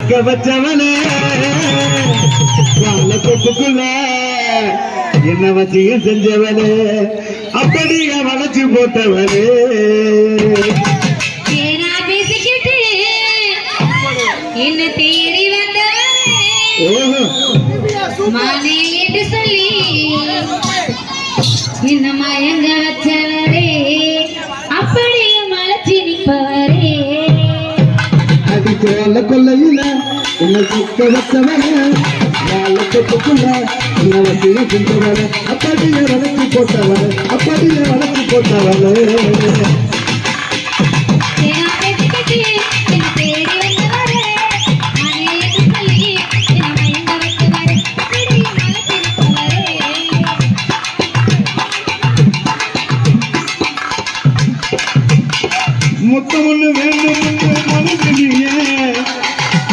வச்சவனே கொப்புக்குள்ள என்ன வச்சியும் செஞ்சவனே அப்படியே வளைச்சு போட்டவனே என்ன தேடி வந்தவனே என்று சொல்லி என்ன மயங்க வச்சவரே அப்படியே மலைச்சி நிற்பவரே அடிச்சோல கொல்லையில என்ன சுத்த வச்சவனே கொப்புக்குள்ள என்ன வச்சியும் செஞ்சவனே அப்படியே வளைச்சு போட்டவனே அப்படியே வளைச்சு போட்டவனே முத்தம் ஒண்ணு வேண்டும் மனதிலேயே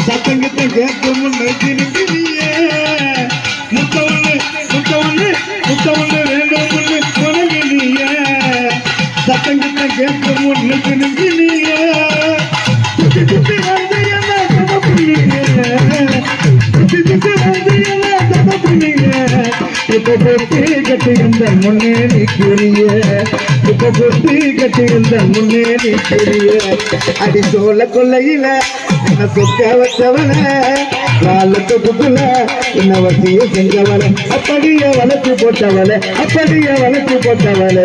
சத்தங்கத்தை கேட்கும் நினைக்கிறீங்க முத்தம் ஒண்ணு வேண்டும் மனதிலேயே சத்தங்கத்தை கேட்கும் நினைக்கிறீங்க இப்ப பொட்டி கட்டியிருந்த முன்னே நிற்கிறிய இப்ப பொட்டி கட்டியிருந்த முன்னே நிற்கிறிய அடி சோழ கொல்லையில என்ன சொக்க வச்சவன தொப்புக்குள்ள என்ன வசிய செஞ்சவன அப்படியே வளர்ச்சி போட்டவள அப்படியே வளர்ச்சி போட்டவள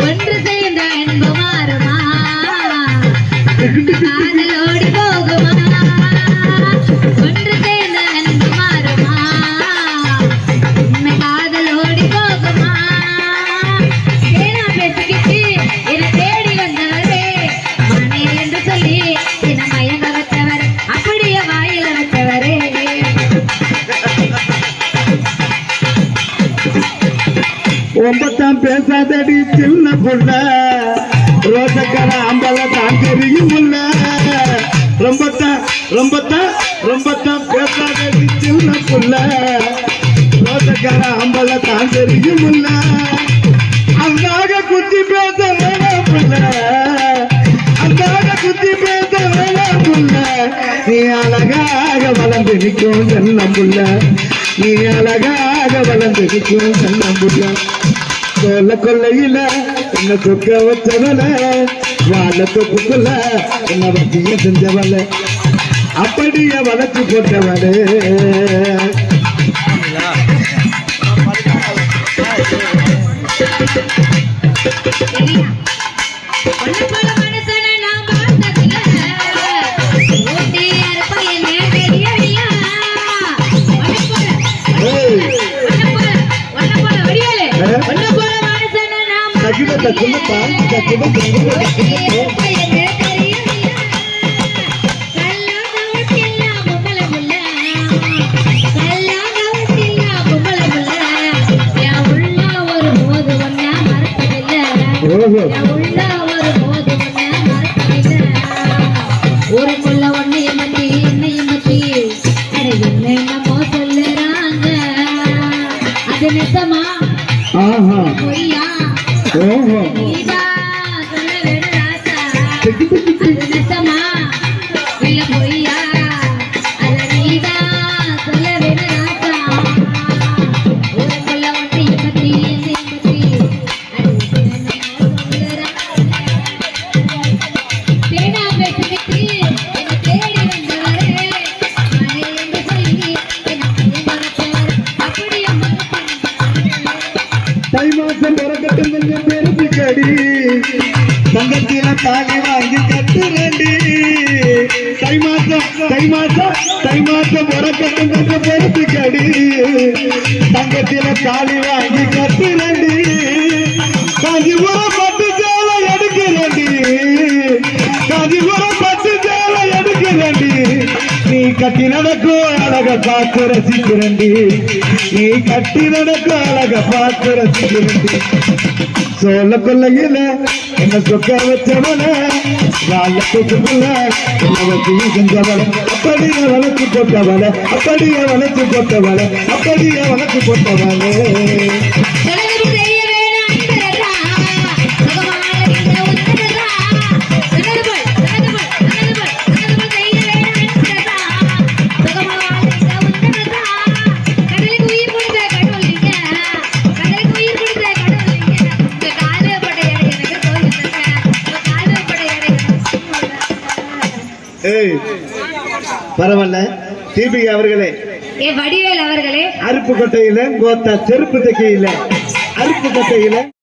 ஒன்று சேர்ந்த அன்பு மாறுமா காதலோடி போகுமா ஒன்று சேர்ந்த அன்பு மாறுமா உண்மை காதலோடி போகுமா ஏனா பேசிக்கிட்டு என தேடி வந்தவரே மனை என்று சொல்லி என மயங்க வச்சவர் அப்படியே வாயில வச்சவரே ஒன்பத்தாம் பேசாதடி சின்ன புள்ள ரோசக்கர அம்பல தான் தெரியும் ரொம்பத்தான் பேசாதடி சின்ன புள்ள ரோசக்கர அம்பல தான் தெரியும் அந்தாக குத்தி பேச வேணாம் புள்ள அந்தாக குத்தி பேச வேணாம் புள்ள நீ அழகாக வளர்ந்து நிற்கும் செல்லம் புள்ள நீ அழகாக வளர்ந்து நிற்கும் செல்லம் புள்ள சோழ கொல்லையில என்ன சொக்க வச்சவல வாழ தொப்புக்குள்ள என்ன வச்சிய செஞ்சவல அப்படியே வளர்ச்சி போட்டவளே ஊருக்குள்ள ஒன்னையும் பத்தி என்னையும் பத்தி என்னமோ சொல்லுறாங்க அது நெசமா பொய்யா சொல்ல வேணும் ராசா அது நெசமா இல்ல பொய்யா அத நீதான் சொல்ல வேணும் ராசா ஊருக்குள்ள ஒன்னையும் பத்தி என்னையும் பத்தி தை மாசம் பிறக்கட்டும் கொஞ்சம் பெருசு கடி தங்கத்தில தாலி வாங்கி கட்டுறேன்டி தை மாசம் தை மாசம் பிறக்கட்டும் கொஞ்சம் பொறுத்து கடி தங்கத்தில தாலி வாங்கி கட்டுறண்டி காஞ்சிபுரம் பட்டு சேலை எடுக்கிறண்டி காஞ்சிபுரம் பட்டு சேலை எடுக்கிறண்டி நீ கட்டி நடக்கும் அழக பார்த்து ரசிக்கிறண்டி நீ கட்டி நடக்கும் அழக பார்த்து ரசிக்கிறண்டி சோழ கொள்ளையில என்ன சொக்க வச்சவன வாழ கூட்டுக்குள்ள அவசியம் செஞ்சவள அப்படியே வளர்ச்சி போட்டவள அப்படியே வளர்ச்சி போட்டவள அப்படியே வளர்ச்சி போட்டவளே கடலுக்கு செய்ய வேணாம் இந்தரா பகவான இந்த உத்தரா கடலுக்குள் செய்ய வேணாம் இந்தரா பகவான இந்த உத்தரா கடலுக்கு உயிர் கொடுத்த கடவுளிங்க கடலுக்கு உயிர் கொடுத்த கடவுளிங்க இந்த காலே படைய எனக்கு தோணுதுங்க இந்த காலே படைய ஏய் பரவாயில்ல தீபிகா அவர்களே ஏ வடிவேல் அவர்களே அருப்புக்கோட்டையில கோத்தா செருப்பு தைக்கையில அருப்புக்கோட்டையில